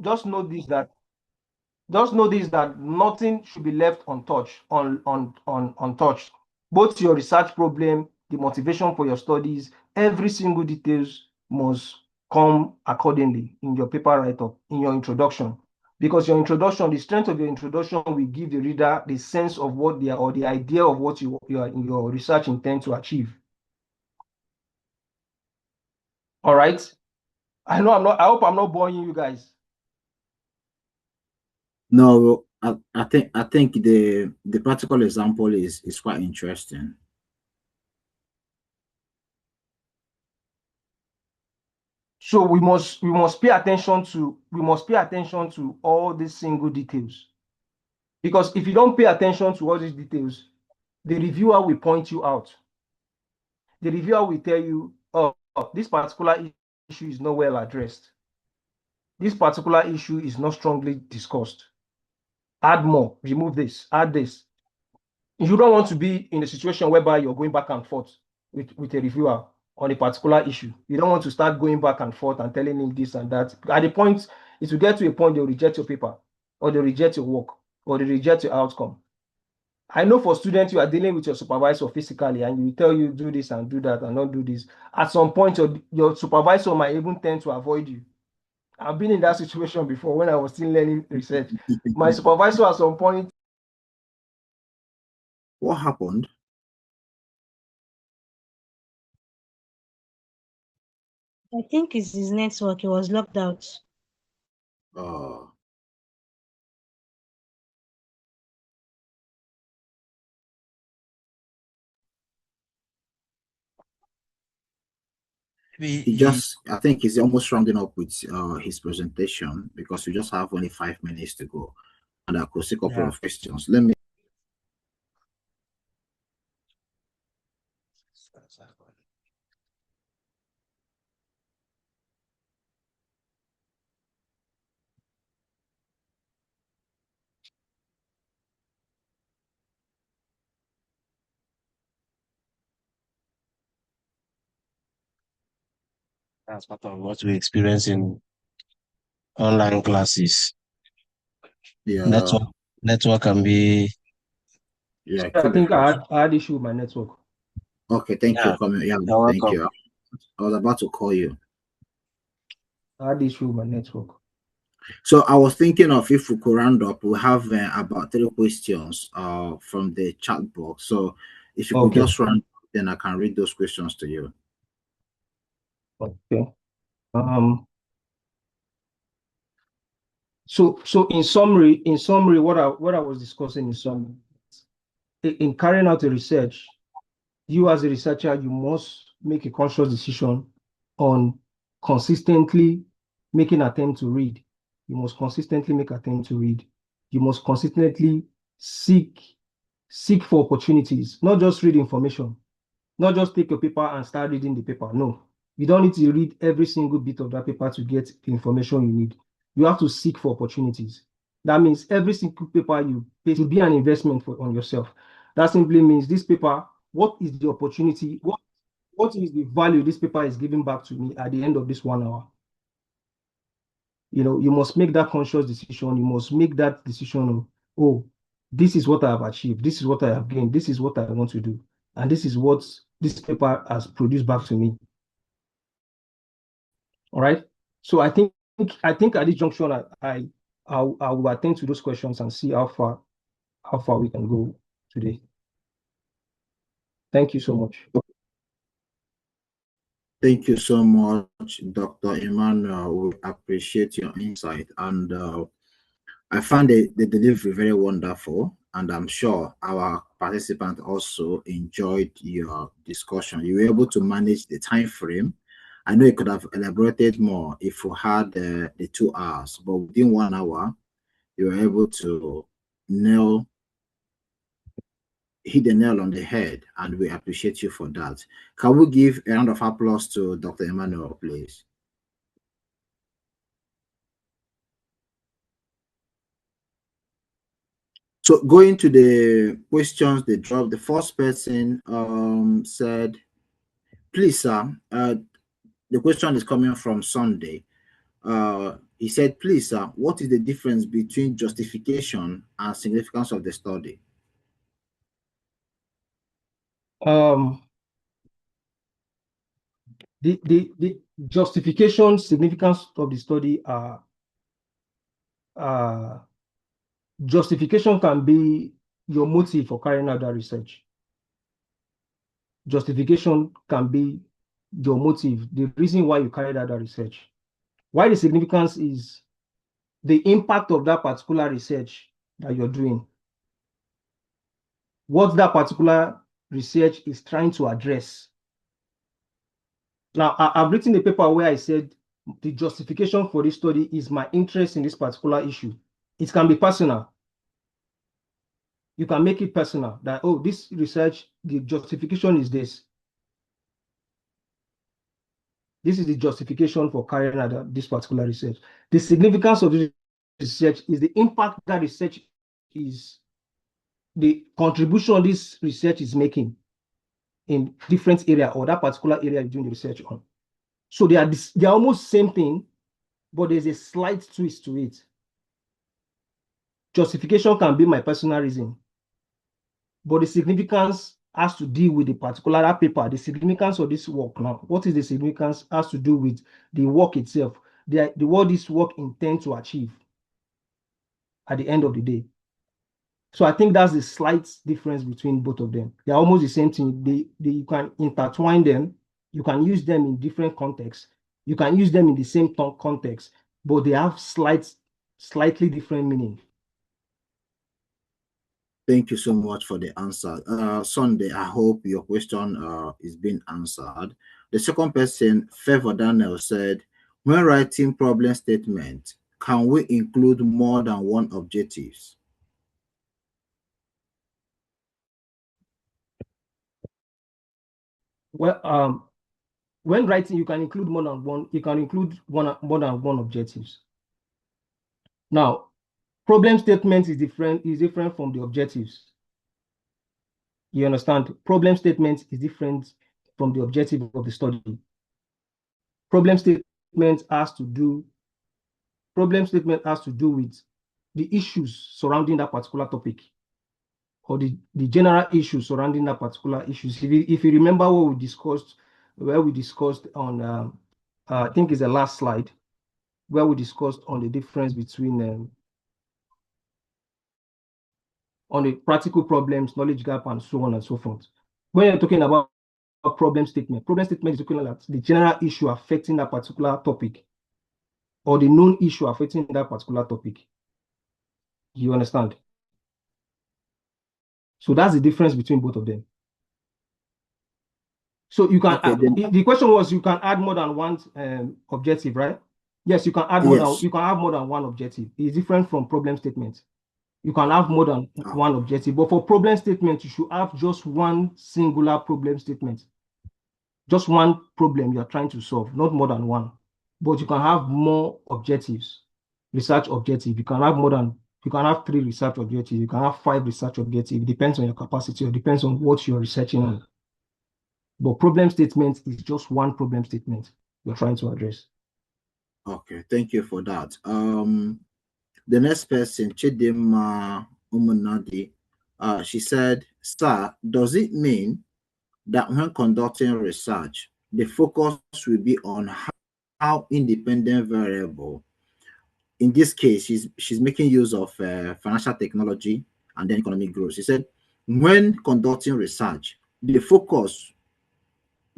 just know this that nothing should be left untouched, untouched. Both your research problem, the motivation for your studies, every single details must come accordingly in your paper write-up, in your introduction. Because your introduction, the strength of your introduction will give the reader the sense of what they are, or the idea of what your research intend to achieve. All right. I hope I'm not boring you guys. No, I think the practical example is quite interesting. So we must pay attention to all these single details. Because if you don't pay attention to all these details, the reviewer will point you out. The reviewer will tell you, oh, this particular issue is not well addressed. This particular issue is not strongly discussed. Add more, remove this, add this. You don't want to be in a situation whereby you're going back and forth with a reviewer on a particular issue. You don't want to start going back and forth and telling him this and that. At the point, it will get to a point they'll reject your paper, or they reject your work, or they reject your outcome. I know for students, you are dealing with your supervisor physically, and you tell you do this and do that and not do this. At some point, your supervisor might even tend to avoid you. I've been in that situation before when I was still learning research. My supervisor at some point. What happened? I think it's his network. He was locked out. Oh. I think he's almost rounding up with his presentation, because we just have only 5 minutes to go, and I could see a couple of questions. Let me. That's part of what we experience in online classes. Yeah. Network can be. Yeah, I think I had issue with my network. Okay, thank you for coming. Yeah, thank you. I was about to call you. I had issue with my network. So I was thinking of, if we could round up, we have about 3 questions from the chat box. So if you could just round up, then I can read those questions to you. Okay. So in summary, what I was discussing in summary, in carrying out a research, you as a researcher, you must make a conscious decision on consistently making attempt to read. You must consistently make attempt to read. You must consistently seek for opportunities, not just read information, not just take your paper and start reading the paper. No, you don't need to read every single bit of that paper to get the information you need. You have to seek for opportunities. That means every single paper you pay should be an investment on yourself. That simply means this paper, what is the opportunity? What is the value this paper is giving back to me at the end of this 1 hour? You must make that conscious decision. You must make that decision of, oh, this is what I have achieved. This is what I have gained. This is what I want to do. And this is what this paper has produced back to me. All right. So I think at this junction, I will attend to those questions and see how far we can go today. Thank you so much. Thank you so much, Dr. Emmanuel. We appreciate your insight, and I found the delivery very wonderful, and I'm sure our participants also enjoyed your discussion. You were able to manage the time frame. I know you could have elaborated more if you had the 2 hours, but within 1 hour, you were able to hit the nail on the head, and we appreciate you for that. Can we give a round of applause to Dr. Emmanuel, please? So going to the questions they dropped, the first person said, please, sir, the question is coming from Sunday. He said, please, sir, what is the difference between justification and significance of the study? The justification, significance of the study justification can be your motive for carrying out that research. Justification can be your motive, the reason why you carried out that research. Why the significance is the impact of that particular research that you're doing. What that particular research is trying to address. Now, I've written a paper where I said the justification for this study is my interest in this particular issue. It can be personal. You can make it personal that, oh, this research, the justification is this. This is the justification for carrying out this particular research. The significance of this research is the impact that research is, the contribution this research is making in different area or that particular area you're doing the research on. So they are almost same thing, but there's a slight twist to it. Justification can be my personal reason, but the significance has to deal with the particular paper, the significance of this work. Now, what is the significance has to do with the work itself, what this work intends to achieve at the end of the day. So I think that's the slight difference between both of them. They're almost the same thing. You can intertwine them. You can use them in different contexts. You can use them in the same context, but they have slightly different meaning. Thank you so much for the answer. Sunday, I hope your question is being answered. The second person, Favor Daniel, said, when writing problem statement, can we include more than one objectives? Well, when writing, you can include more than one. You can include more than one objectives. Now, problem statement is different from the objectives. You understand? Problem statement is different from the objective of the study. Problem statement has to do with the issues surrounding that particular topic, or the general issues surrounding that particular issues. If you remember what we discussed on, I think it's the last slide, where we discussed on the difference between on the practical problems, knowledge gap, and so on and so forth. When you're talking about a problem statement is looking at the general issue affecting that particular topic, or the known issue affecting that particular topic. You understand? So that's the difference between both of them. So you can, the question was, you can add more than one objective, right? Yes, you can add more than, you can have more than one objective. It's different from problem statement. You can have more than one objective, but for problem statement, you should have just one singular problem statement. Just one problem you're trying to solve, not more than one. But you can have more objectives, research objective. You can have more than, you can have 3 research objectives. You can have 5 research objectives. It depends on your capacity, or depends on what you're researching on. But problem statement is just one problem statement you're trying to address. Okay, thank you for that. The next person, Chidima Umunadi, she said, sir, does it mean that when conducting research, the focus will be on how independent variable, in this case, she's making use of financial technology and then economic growth. She said, when conducting research, the focus,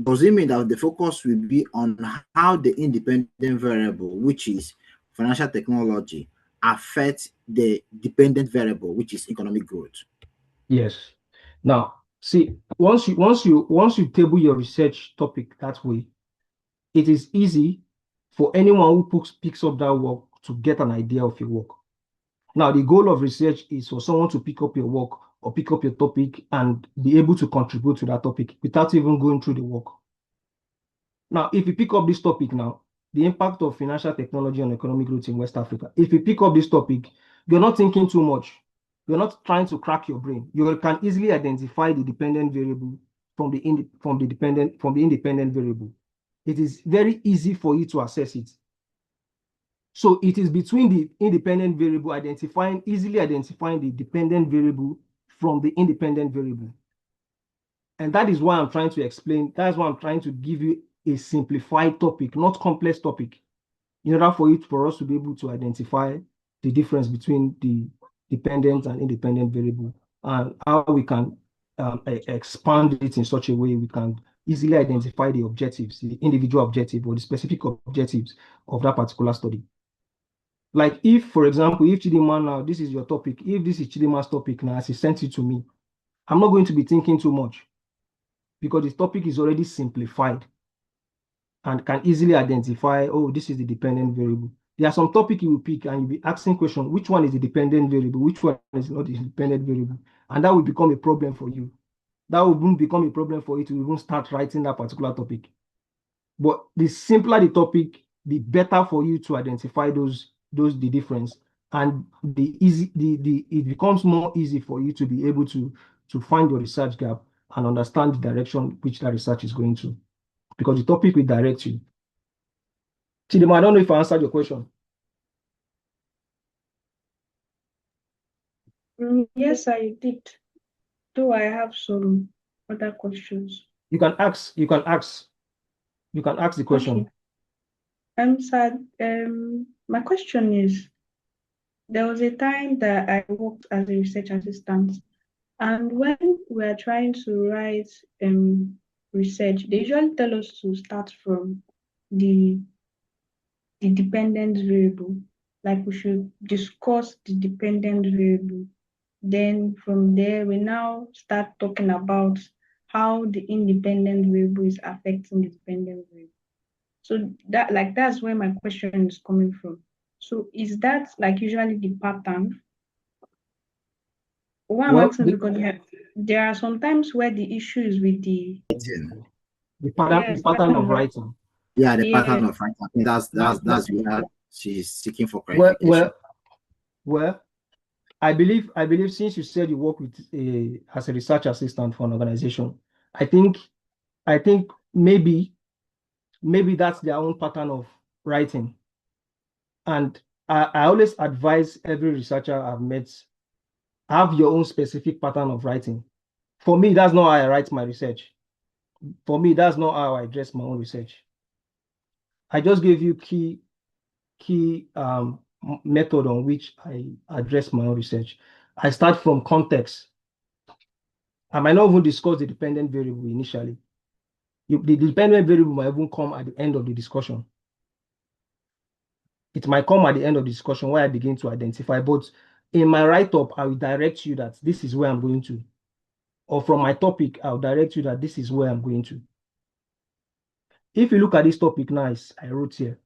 does it mean that the focus will be on how the independent variable, which is financial technology, affects the dependent variable, which is economic growth? Yes. Now, see, once you table your research topic that way, it is easy for anyone who picks up that work to get an idea of your work. Now, the goal of research is for someone to pick up your work or pick up your topic and be able to contribute to that topic without even going through the work. Now, if you pick up this topic now, the impact of financial technology on economic growth in West Africa, if you pick up this topic, you're not thinking too much. You're not trying to crack your brain. You can easily identify the dependent variable from the independent variable. It is very easy for you to assess it. So it is between the independent variable, easily identifying the dependent variable from the independent variable. And that is why I'm trying to explain, that's why I'm trying to give you a simplified topic, not complex topic, in order for us to be able to identify the difference between the dependent and independent variable, and how we can expand it in such a way we can easily identify the objectives, the individual objective or the specific objectives of that particular study. Like if, for example, if Chidima now, this is your topic, if this is Chidima's topic now, as he sent it to me, I'm not going to be thinking too much because the topic is already simplified and can easily identify, oh, this is the dependent variable. There are some topic you will pick and you'll be asking question, which one is the dependent variable, which one is not the dependent variable? And that will become a problem for you. That will become a problem for you to even start writing that particular topic. But the simpler the topic, the better for you to identify the difference, and it becomes more easy for you to be able to find your research gap and understand the direction which that research is going to, because the topic will direct you. Chidima, I don't know if I answered your question. Yes, I did. Though I have some other questions. You can ask the question. Okay. Sir, my question is, there was a time that I worked as a research assistant, and when we are trying to write research, they usually tell us to start from the dependent variable. Like we should discuss the dependent variable. Then from there, we now start talking about how the independent variable is affecting the dependent variable. So that's where my question is coming from. So is that like usually the pattern? What I'm asking, because there are some times where the issue is with the pattern of writing. Yeah, the pattern of writing. I think that's where she's seeking for clarification. Well, I believe since you said you work with as a research assistant for an organization, I think maybe that's their own pattern of writing. And I always advise every researcher I've met, have your own specific pattern of writing. For me, that's not how I write my research. For me, that's not how I address my own research. I just gave you key method on which I address my own research. I start from context. I might not even discuss the dependent variable initially. The dependent variable might even come at the end of the discussion. It might come at the end of the discussion where I begin to identify, but in my write-up, I will direct you that this is where I'm going to. Or from my topic, I'll direct you that this is where I'm going to. If you look at this topic now, I wrote here,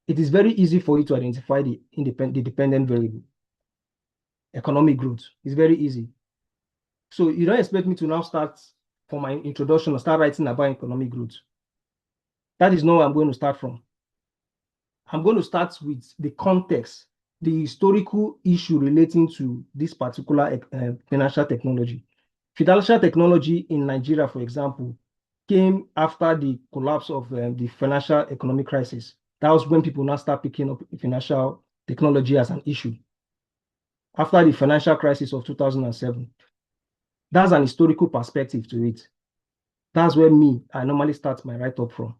it is very easy for you to identify the dependent variable. Economic growth is very easy. So you don't expect me to now start for my introduction or start writing about economic growth. That is not where I'm going to start from. I'm going to start with the context, the historical issue relating to this particular financial technology. Financial technology in Nigeria, for example, came after the collapse of the financial economic crisis. That was when people now start picking up financial technology as an issue. After the financial crisis of 2007. That's an historical perspective to it. That's where I normally start my write-up from.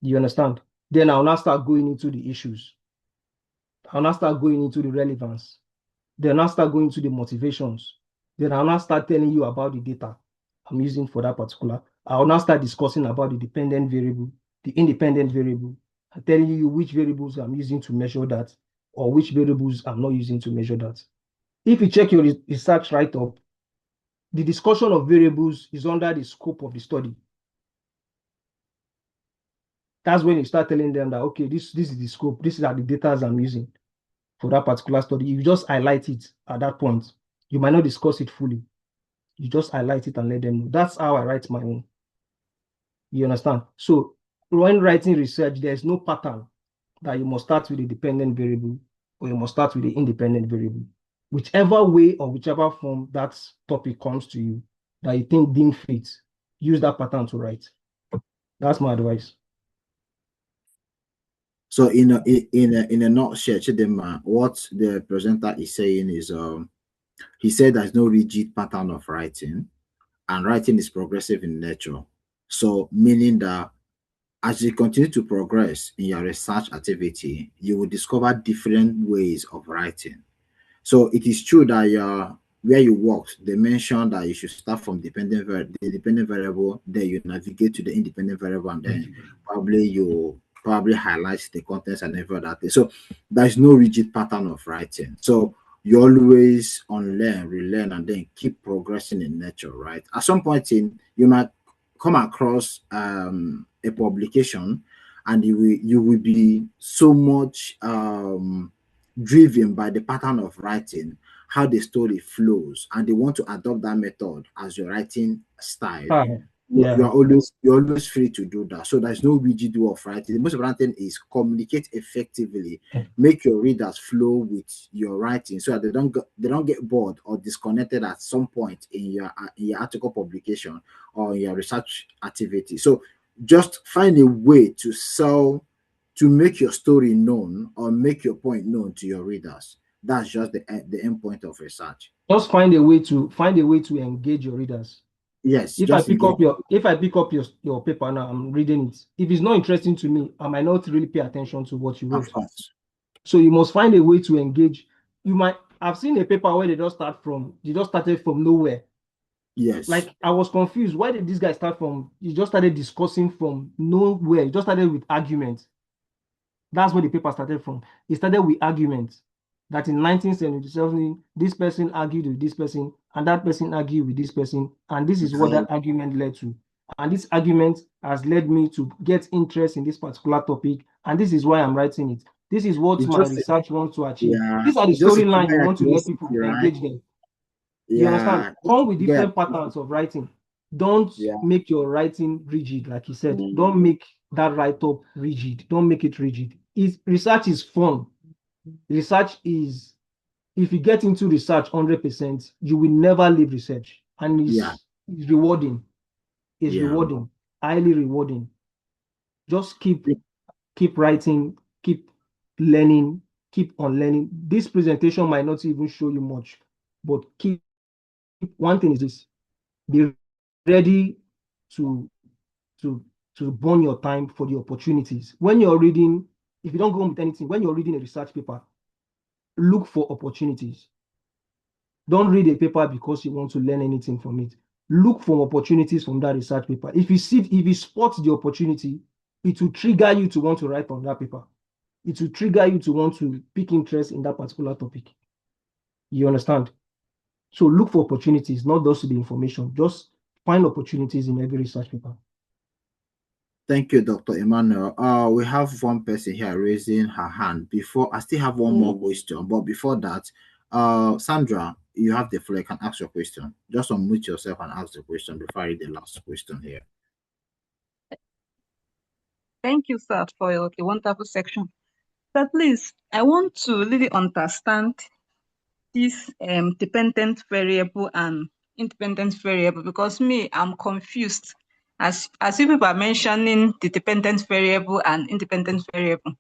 You understand? Then I'll now start going into the issues. I'll now start going into the relevance. Then I'll start going into the motivations. Then I'll now start telling you about the data I'm using for that particular. I'll now start discussing about the dependent variable, the independent variable, and telling you which variables I'm using to measure that, or which variables I'm not using to measure that. If you check your research write-up, the discussion of variables is under the scope of the study. That's when you start telling them that, okay, this is the scope, these are the data I'm using for that particular study. You just highlight it at that point. You might not discuss it fully. You just highlight it and let them know. That's how I write my own. You understand? So when writing research, there's no pattern that you must start with the dependent variable or you must start with the independent variable. Whichever way or whichever form that topic comes to you that you think deemed fit, use that pattern to write. That's my advice. So in a nutshell, Chidema, what the presenter is saying is he said there's no rigid pattern of writing, and writing is progressive in nature. So meaning that as you continue to progress in your research activity, you will discover different ways of writing. So it is true that where you worked, they mentioned that you should start from the dependent variable, then you navigate to the independent variable, and then you probably highlight the contents and every other thing. So there's no rigid pattern of writing. So you always unlearn, relearn, and then keep progressing in nature, right? At some point in, you might come across a publication, and you will be so much driven by the pattern of writing, how the story flows, and they want to adopt that method as your writing style. You're always free to do that. So there's no rigid way of writing. The most important thing is communicate effectively, make your readers flow with your writing, so that they don't get bored or disconnected at some point in your article publication or your research activity. So just find a way to make your story known or make your point known to your readers. That's just the end point of research. Just find a way to engage your readers. Yes. If I pick up your paper now, I'm reading it. If it's not interesting to me, I might not really pay attention to what you wrote. Of course. So you must find a way to engage. I've seen a paper where they just started from nowhere. Yes. Like, I was confused. Why did this guy start from? He just started discussing from nowhere. He just started with arguments. That's where the paper started from. It started with arguments. That in 1977, this person argued with this person, and that person argued with this person, and this is what that argument led to. And this argument has led me to get interest in this particular topic, and this is why I'm writing it. This is what my research wants to achieve. These are the storylines you want to let people engage them. You understand? Come with different patterns of writing. Don't make your writing rigid, like he said. Don't make that write-up rigid. Don't make it rigid. Research is fun. Research is, if you get into research 100%, you will never leave research. And it's rewarding. It's rewarding, highly rewarding. Just keep writing, keep learning, keep on learning. This presentation might not even show you much, but one thing is this: be ready to burn your time for the opportunities. When you're reading, if you don't go on with anything, when you're reading a research paper, look for opportunities. Don't read a paper because you want to learn anything from it. Look for opportunities from that research paper. If you spot the opportunity, it will trigger you to want to write on that paper. It will trigger you to want to pick interest in that particular topic. You understand? So look for opportunities, not just the information. Just find opportunities in every research paper. Thank you, Dr. Emmanuel. We have one person here raising her hand. I still have one more question, but before that, Sandra, you have the floor. You can ask your question. Just unmute yourself and ask the question before I read the last question here. Thank you, sir, for your wonderful section. But please, I want to really understand this dependent variable and independent variable, because I'm confused. As you people are mentioning the dependent variable and independent variable,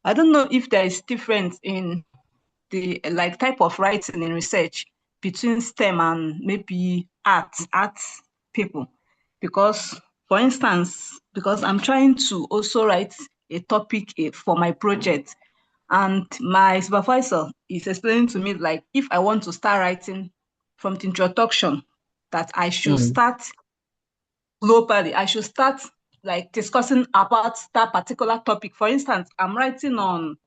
I don't know if there is difference in the type of writing in research between STEM and maybe art people. Because, for instance, because I'm trying to also write a topic for my project, and my supervisor is explaining to me, like, if I want to start writing from the introduction, that I should start globally. I should start like discussing about that particular topic. For instance, I'm writing on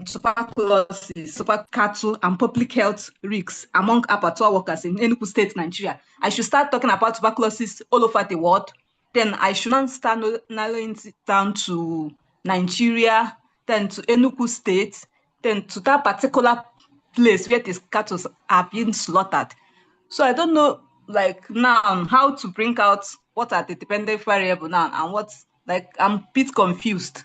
tuberculosis, super cattle, and public health risks among abattoir workers in Enugu State, Nigeria. I should start talking about tuberculosis all over the world. Then I should not start narrowing it down to Nigeria, then to Enugu State, then to that particular place where these cattle are being slaughtered. So I don't know, like, now how to bring out what are the dependent variable now and what's, like, I'm a bit confused.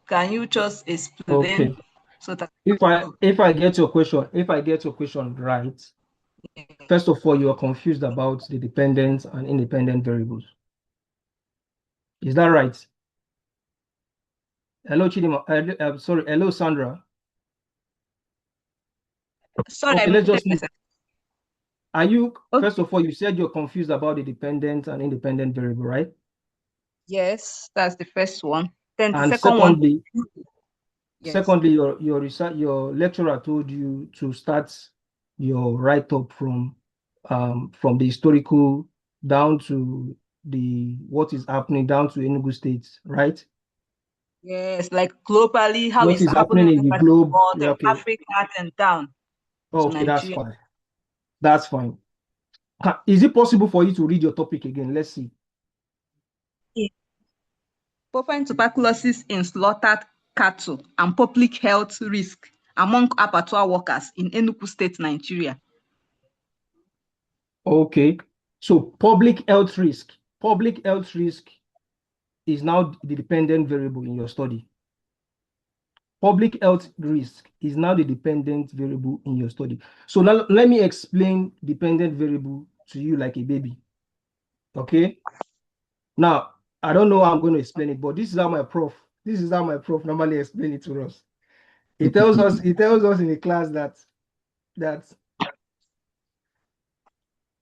Can you just explain? Okay. So that if I get your question right, first of all, you are confused about the dependent and independent variables. Is that right? Hello, Chidima. Sorry, hello, Sandra. Sorry, I Okay, let's muted just. myself. Are you, Okay. first of all, you said you're confused about the dependent and independent variable, right? Yes, that's the first one. Then the And second one, yes. secondly, your research, your lecturer told you to start your write-up from the historical down to the what is happening down to Enugu State, right? Yes, like globally, how What it's is happening happening in all the over the globe? world, Yeah, okay. Africa and down to Okay, that's Nigeria. fine. That's fine. Is it possible for you to read your topic again? Let's see. Bovine tuberculosis in slaughtered cattle and public health risk among abattoir workers in Enugu State, Nigeria. Okay. So public health risk is now the dependent variable in your study. Public health risk is now the dependent variable in your study. So now let me explain dependent variable to you like a baby. Okay. Now, I don't know how I'm going to explain it, but this is how my prof normally explain it to us. He tells us in the class that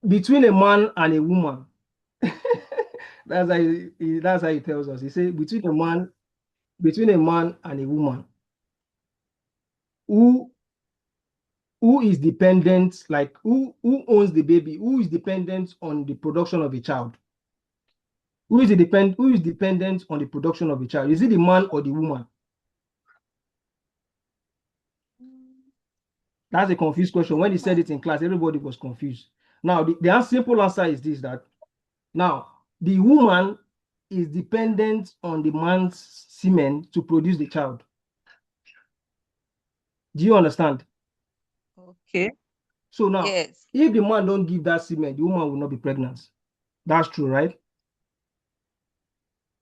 between a man and a woman, that's how he tells us. He said between a man and a woman, who is dependent, like who owns the baby, who is dependent on the production of a child, who is dependent on the production of a child? Is it the man or the woman? That's a confused question. When he said it in class, everybody was confused. Now the simple answer is this: that now the woman is dependent on the man's semen to produce the child. Do you understand? Okay. So now, Yes. if the man don't give that semen, the woman will not be pregnant. That's true, right?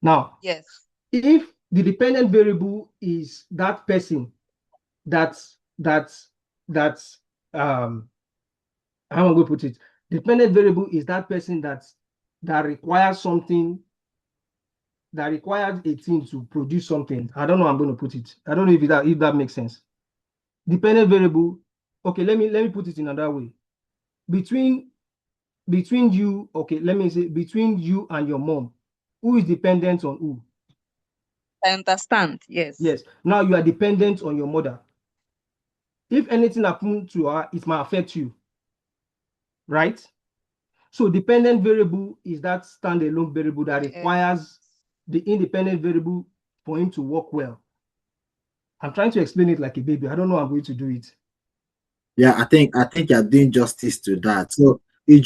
Now, Yes. if the dependent variable is that person that's how am I going to put it? Dependent variable is that person that requires something, that requires a thing to produce something. I don't know how I'm going to put it. I don't know if that makes sense. Dependent variable. Okay, let me put it in another way. Between you, okay, let me say between you and your mom, who is dependent on who? I understand. Yes. Yes. Now you are dependent on your mother. If anything happens to her, it might affect you, right? So dependent variable is that standalone variable that requires the independent variable for him to work well. I'm trying to explain it like a baby. I don't know how I'm going to do it. Yeah, I think you're doing justice to that. So it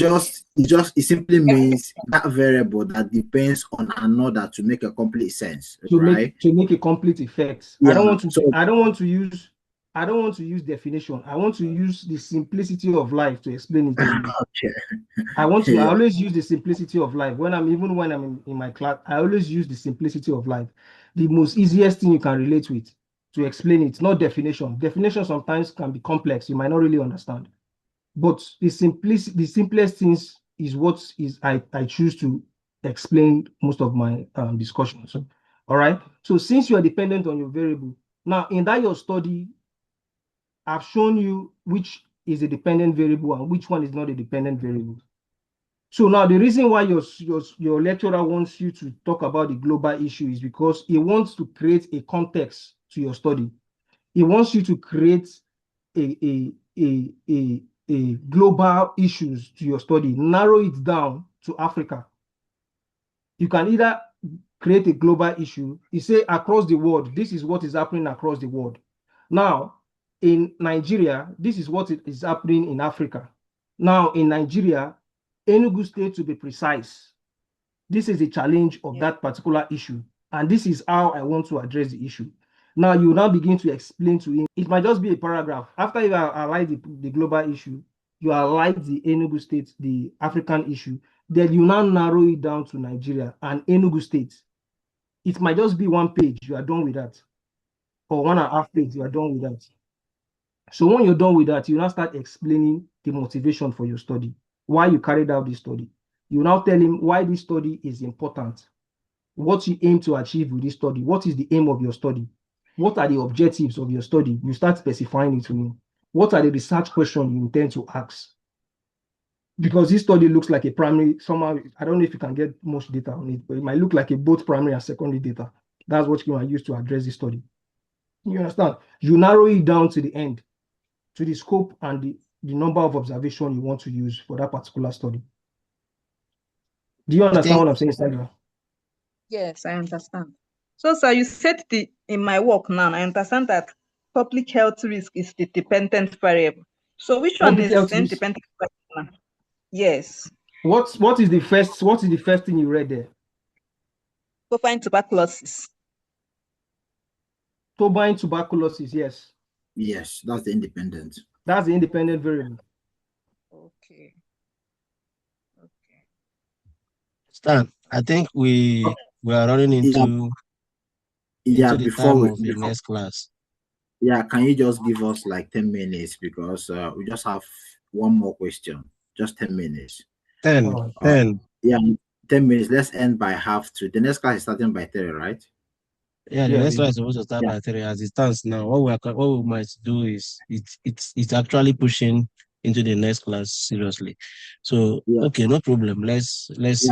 simply means that variable that depends on another to make a complete sense, right? To make a complete effect. Yeah. I don't want to use definition. I want to use the simplicity of life to explain it to you. Okay. I always use the simplicity of life. When I'm in my class, I always use the simplicity of life. The most easiest thing you can relate with to explain it, not definition. Definition sometimes can be complex. You might not really understand. But the simplest things is what is I choose to explain most of my discussions. So, all right. So since you are dependent on your variable, now in that your study, I've shown you which is a dependent variable and which one is not a dependent variable. So now the reason why your lecturer wants you to talk about the global issue is because he wants to create a context to your study. He wants you to create a global issues to your study, narrow it down to Africa. You can either create a global issue, you say across the world, this is what is happening across the world. Now, in Nigeria, this is what is happening in Africa. Now, in Nigeria, Enugu State, to be precise, this is a challenge of that particular issue. And this is how I want to address the issue. Now, you now begin to explain to him. It might just be a paragraph. After you highlight the global issue, you highlight the Enugu State, the African issue, then you now narrow it down to Nigeria and Enugu State. It might just be one page, you are done with that. Or 1.5 pages, you are done with that. So when you're done with that, you now start explaining the motivation for your study, why you carried out this study. You now tell him why this study is important. what you aim to achieve with this study. What is the aim of your study? What are the objectives of your study? You start specifying it to me. What are the research questions you intend to ask? Because this study looks like a primary, somehow, I don't know if you can get much data on it, but it might look like a both primary and secondary data. That's what you can use to address this study. You understand? You narrow it down to the end, to the scope and the number of observation you want to use for that particular study. Do you understand what I'm saying, Sandra? Yes, I understand. So, sir, you said in my work now, I understand that public health risk is the dependent variable. So which one Public is health risk. independent variable? Yes. What is the first thing you read there? Bovine tuberculosis. Bovine tuberculosis, yes. Yes, that's the independent. That's the independent variable. Okay. Stan, I think we are running into the before time of the next class. Yeah, can you just give us like 10 minutes because we just have one more question. Just 10 minutes. 10. Yeah, 10 minutes. Let's end by 2:30. The next class is starting by 3, right? Yeah, the next class is supposed to start by 3 as it stands now. What we might do is it's actually pushing into the next class seriously. So okay, no problem. Let's see.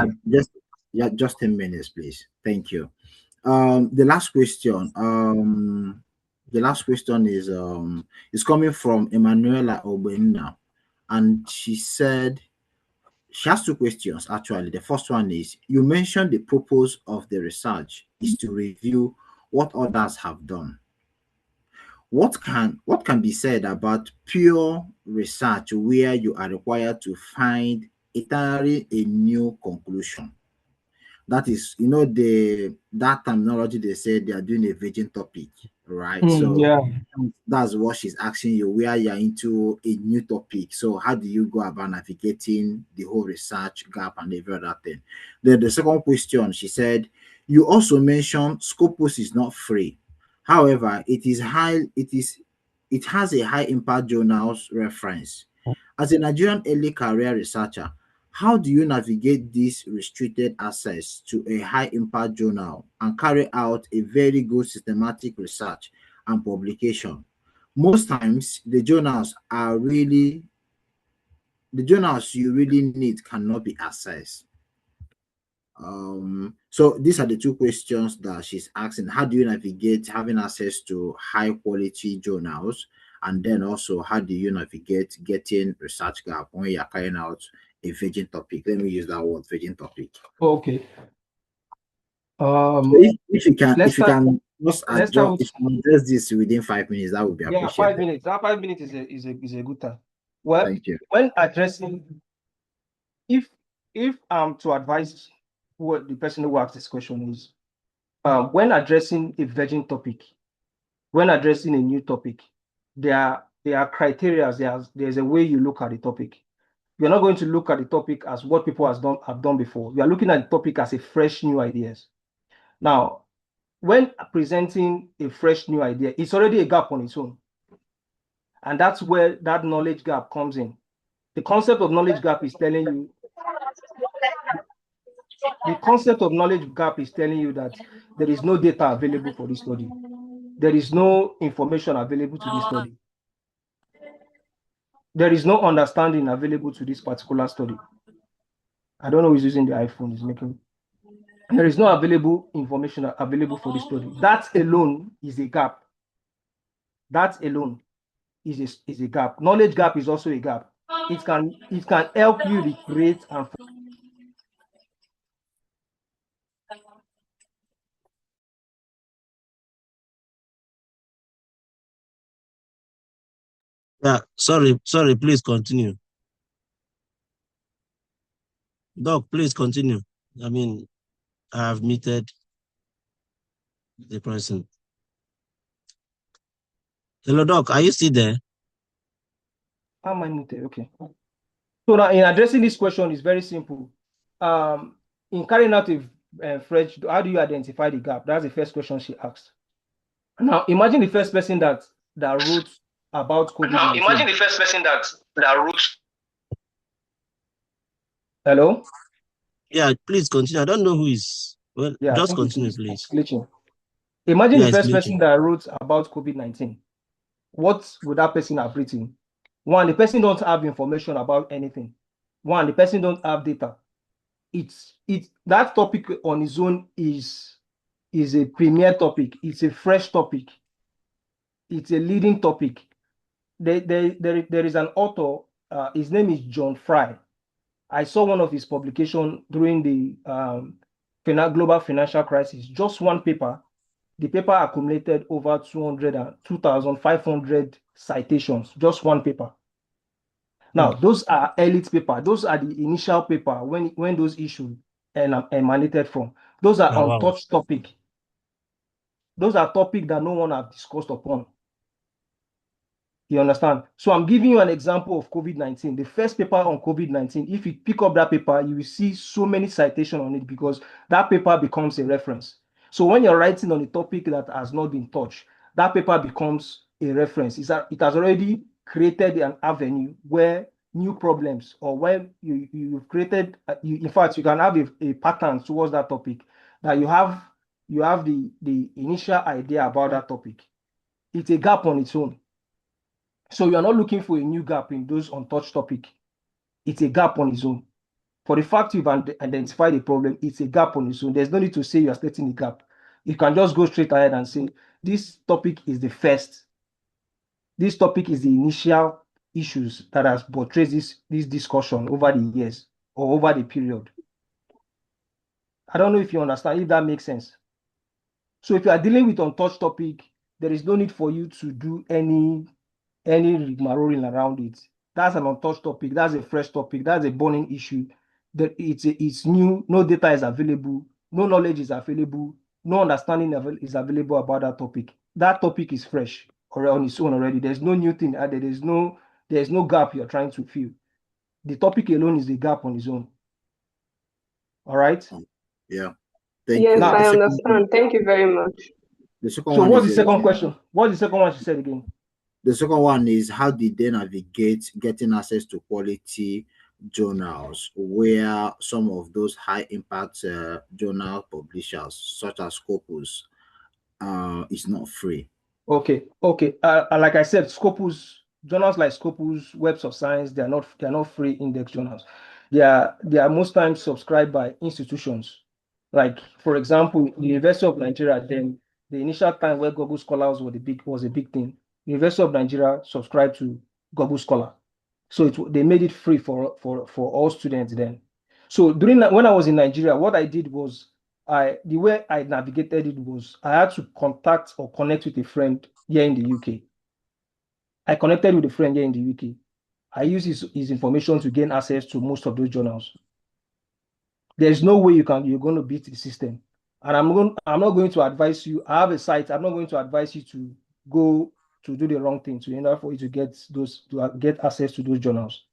Just 10 minutes, please. Thank you. The last question. The last question is coming from Emanuela Obenna, and she said she has 2 questions actually. The first one is, you mentioned the purpose of the research is to review what others have done. What can be said about pure research where you are required to find entirely a new conclusion? That is, that terminology they say they are doing a virgin topic, right? That's what she's asking you, where you're into a new topic. So how do you go about navigating the whole research gap and every other thing? Then the second question, she said, you also mentioned Scopus is not free. However, it has a high impact journals reference. As a Nigerian early career researcher, how do you navigate this restricted access to a high impact journal and carry out a very good systematic research and publication? Most times, the journals you really need cannot be accessed. So these are the 2 questions that she's asking. How do you navigate having access to high quality journals? And then also, how do you navigate getting research gap when you're carrying out a virgin topic? Let me use that word, virgin topic. Okay. So if you can just address this within 5 minutes, that would be appreciated. 5 minutes. That 5 minutes is a good time. Well, thank you. When addressing, if I'm to advise what the person who asked this question is, when addressing a virgin topic, when addressing a new topic, there are criteria. There's a way you look at the topic. You're not going to look at the topic as what people have done before. You are looking at the topic as a fresh new ideas. Now, when presenting a fresh new idea, it's already a gap on its own. And that's where that knowledge gap comes in. The concept of knowledge gap is telling you that there is no data available for this study. There is no information available to this study. There is no understanding available to this particular study. I don't know who's using the iPhone. There is no available information available for this study. That alone is a gap. That alone is a gap. Knowledge gap is also a gap. It can help you recreate and Yeah, sorry, please continue. Doc, please continue. I mean, I have muted the person. Hello, Doc, are you still there? Am I muted? Okay. So now, in addressing this question, is very simple. In carrying out a fresh, how do you identify the gap? That's the first question she asked. Now, imagine the first person that wrote about COVID-19. Now, imagine the first person that wrote. Hello? Yeah, please continue. I don't know who is Well, Yeah, I just think continue, it's please. glitching. Imagine Yeah, the it's first glitching. person that wrote about COVID-19. What would that person have written? One, the person don't have information about anything. One, the person don't have data. It's that topic on its own is a premier topic. It's a fresh topic. It's a leading topic. There is an author. His name is John Fry. I saw one of his publications during the global financial crisis. Just one paper. The paper accumulated over 2,500 citations. Just one paper. Now, those are elite paper. Those are the initial paper when those issues emanated from. Those are Oh, wow. untouched topic. Those are topics that no one have discussed upon. You understand? So I'm giving you an example of COVID-19. The first paper on COVID-19, if you pick up that paper, you will see so many citations on it because that paper becomes a reference. So when you're writing on a topic that has not been touched, that paper becomes a reference. It has already created an avenue where new problems or when you've created, in fact, you can have a pattern towards that topic that you have the initial idea about that topic. It's a gap on its own. So you are not looking for a new gap in those untouched topic. It's a gap on its own. For the fact you've identified a problem, it's a gap on its own. There's no need to say you are stating a gap. You can just go straight ahead and say, this topic is the first. This topic is the initial issues that has portrayed this discussion over the years or over the period. I don't know if you understand, if that makes sense. So if you are dealing with untouched topic, there is no need for you to do any rigmaroling around it. That's an untouched topic. That's a fresh topic. That's a burning issue. That it's new. No data is available. No knowledge is available. No understanding is available about that topic. That topic is fresh or on its own already. There's no new thing added. There's no gap you're trying to fill. The topic alone is the gap on its own. All right. Yeah. Thank Yes, you. I understand. Thank you very much. The second So one what's is the second question? What's the second one she said again? The second one is, how did they navigate getting access to quality journals where some of those high impact journal publishers such as Scopus is not free? Okay. Like I said, Scopus journals like Scopus, Webs of Science, they are not free index journals. They are most times subscribed by institutions. Like, for example, the University of Nigeria, then the initial time where Google Scholars was a big thing. University of Nigeria subscribed to Google Scholar. So they made it free for all students then. So when I was in Nigeria, what I did was the way I navigated it was I had to contact or connect with a friend here in the UK. I connected with a friend here in the UK. I used his information to gain access to most of those journals. There's no way you're going to beat the system. And I'm not going to advise you. I have a site. I'm not going to advise you to go to do the wrong thing in order for you to get access to those journals.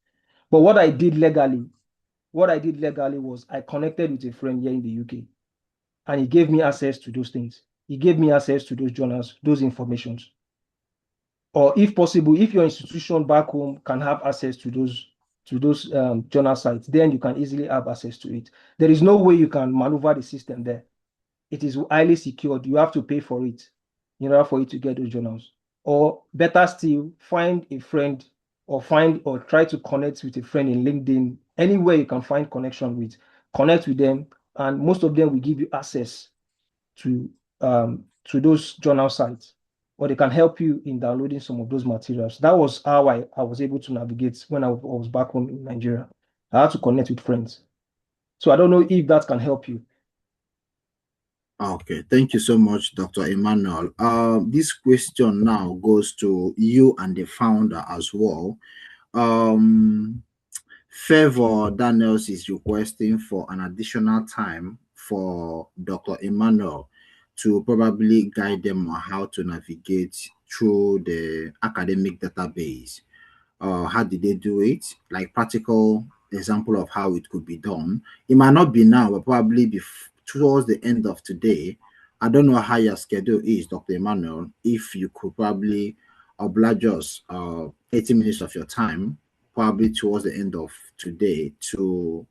But what I did legally was I connected with a friend here in the UK, and he gave me access to those things. He gave me access to those journals, those informations. Or if possible, if your institution back home can have access to those journal sites, then you can easily have access to it. There is no way you can maneuver the system there. It is highly secured. You have to pay for it in order for you to get those journals. Or better still, find a friend or try to connect with a friend in LinkedIn, anywhere you can find connection with, connect with them, and most of them will give you access to those journal sites, or they can help you in downloading some of those materials. That was how I was able to navigate when I was back home in Nigeria. I had to connect with friends. So I don't know if that can help you. Okay, thank you so much, Dr. Emmanuel. This question now goes to you and the founder as well. Favor Daniels is requesting for an additional time for Dr. Emmanuel to probably guide them on how to navigate through the academic database. How did they do it? Like practical example of how it could be done. It might not be now, but probably be towards the end of today. I don't know how your schedule is, Dr. Emmanuel. If you could probably oblige us 80 minutes of your time, probably towards the end of today, to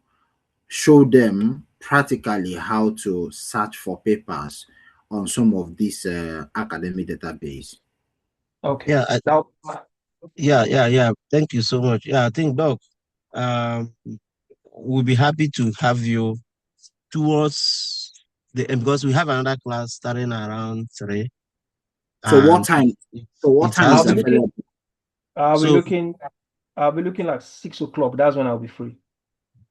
show them practically how to search for papers on some of these academic database. Okay. Yeah, thank you so much. Yeah, I think, Doc, we'll be happy to have you towards because we have another class starting around 3. So what time? So what time is available? I'll be looking like 6 o'clock. That's when I'll be free.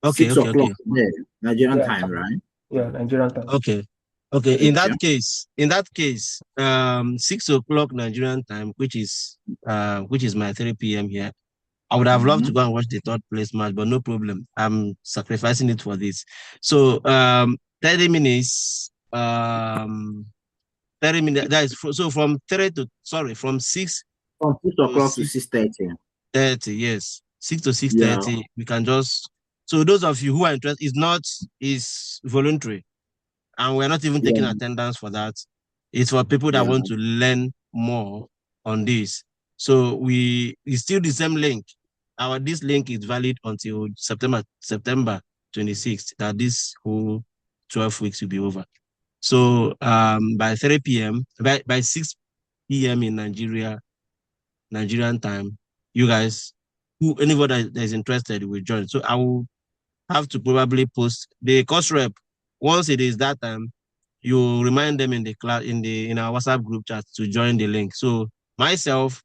Okay, 6 o'clock. Yeah, Nigerian time, right? Yeah, Nigerian time. Okay. In that case, 6 o'clock Nigerian time, which is my 3 p.m. here. I would have loved to go and watch the third place match, but no problem. I'm sacrificing it for this. So 30 minutes. 30 minutes. That is so from 6. From 6 o'clock to 6:30. 30, yes. 6 to 6:30. Yeah. We can just. So those of you who are interested, is voluntary, and we're not even taking attendance for that. It's for people that want to learn more on this. So it's still the same link. This link is valid until September 26th. That this whole 12 weeks will be over. So by 3 p.m. by 6 p.m. in Nigerian time, you guys, anybody that is interested will join. So I will have to probably post the course rep. Once it is that time, you remind them in the class in our WhatsApp group chat to join the link. So myself,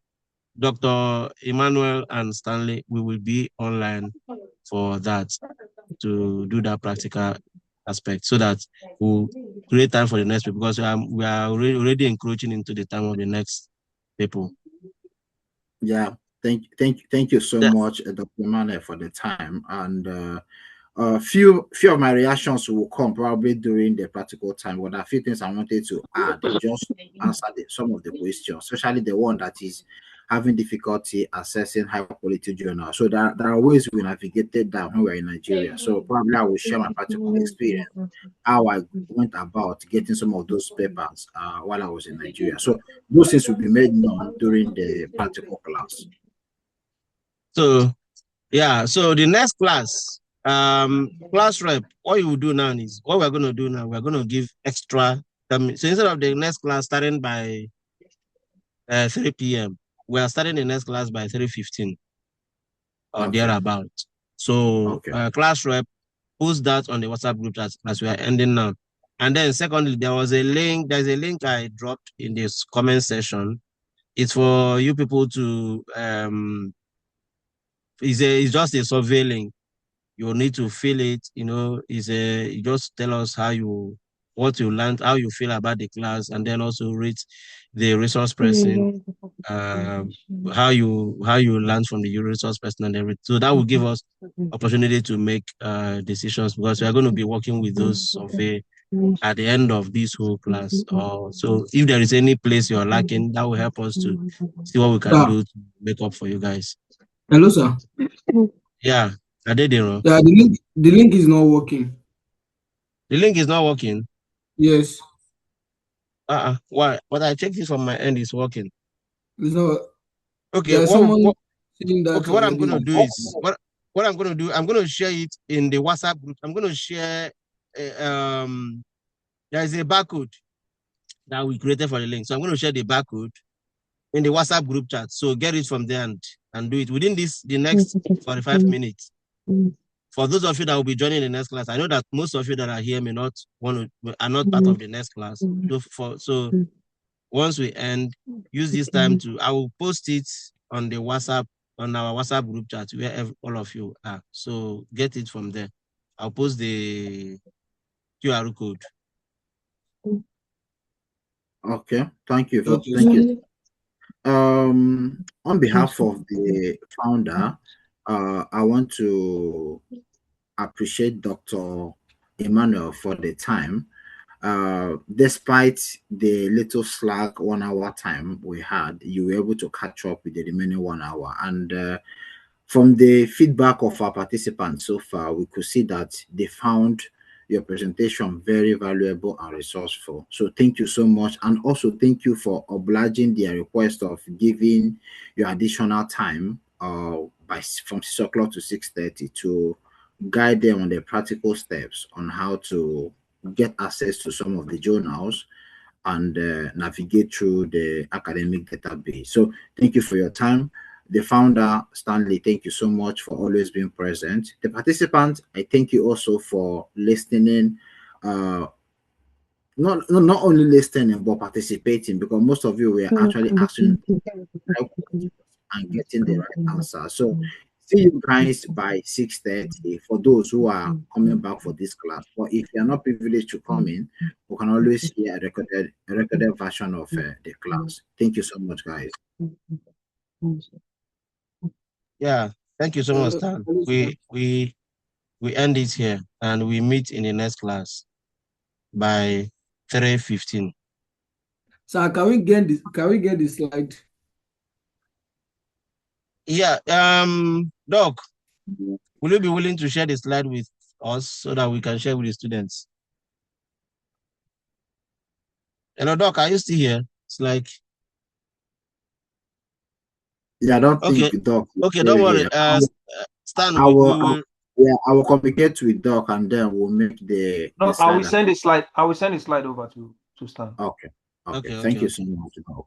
Dr. Emmanuel, and Stanley, we will be online for that to do that practical aspect, so that we'll create time for the next people, because we are already encroaching into the time of the next people. Yeah, thank you so much, Dr. Emmanuel, for the time. And few of my reactions will come probably during the practical time, but a few things I wanted to add just to answer some of the questions, especially the one that is having difficulty accessing high quality journals. So there are ways we navigated that when we're in Nigeria. So probably I will share my practical experience, how I went about getting some of those papers while I was in Nigeria. So those things will be made known during the practical class. So yeah, so the next class, class rep, what you will do now is, what we're going to do now, we're going to give extra. So instead of the next class starting by 3 p.m., we are starting the next class by 3:15 or thereabout. So class rep, post that on the WhatsApp group as we are ending now. And then secondly, there's a link I dropped in this comment section. It's for you people to it's just a survey link. You need to fill it, you just tell us what you learned, how you feel about the class, and then also rate the resource person, how you learned from the resource person and everything. So that will give us opportunity to make decisions, because we are going to be working with those survey at the end of this whole class. So if there is any place you're lacking, that will help us to see what we can do to make up for you guys. Hello, sir. Yeah, I did it wrong. Yeah, the link is not working. The link is not working? Yes. Why? But I checked it from my end, it's working. It's not. Okay, what I'm going to do is, what I'm going to do, I'm going to share it in the WhatsApp group. I'm going to share, there is a barcode that we created for the link. So I'm going to share the barcode in the WhatsApp group chat. So get it from there and do it within the next 45 minutes. For those of you that will be joining the next class, I know that most of you that are here are not part of the next class. So once we end, use this time I will post it on the WhatsApp, on our WhatsApp group chat where all of you are. So get it from there. I'll post the QR code. Okay, thank you. Thank you. On behalf of the founder, I want to appreciate Dr. Emmanuel for the time. Despite the little slack 1 hour time we had, you were able to catch up with the remaining 1 hour. And from the feedback of our participants so far, we could see that they found your presentation very valuable and resourceful. So thank you so much. And also thank you for obliging their request of giving your additional time from 6 o'clock to 6:30 to guide them on the practical steps on how to get access to some of the journals and navigate through the academic database. So thank you for your time. The founder, Stanley, thank you so much for always being present. The participants, I thank you also for listening, not only listening, but participating, because most of you were actually asking and getting the right answer. So see you guys by 6:30 for those who are coming back for this class. But if you are not privileged to come in, we can always hear a recorded version of the class. Thank you so much, guys. Yeah, thank you so much, Stan. We end it here and we meet in the next class by 3:15. Sir, can we get the slide? Yeah, Doc, will you be willing to share the slide with us so that we can share with the students? Hello, Doc, are you still here? It's like... Yeah, I don't think Doc. Okay, don't worry. Stan, I will communicate with Doc and then we'll make the I will send the slide. I will send the slide over to Stan. Okay. Thank you so much, Doc.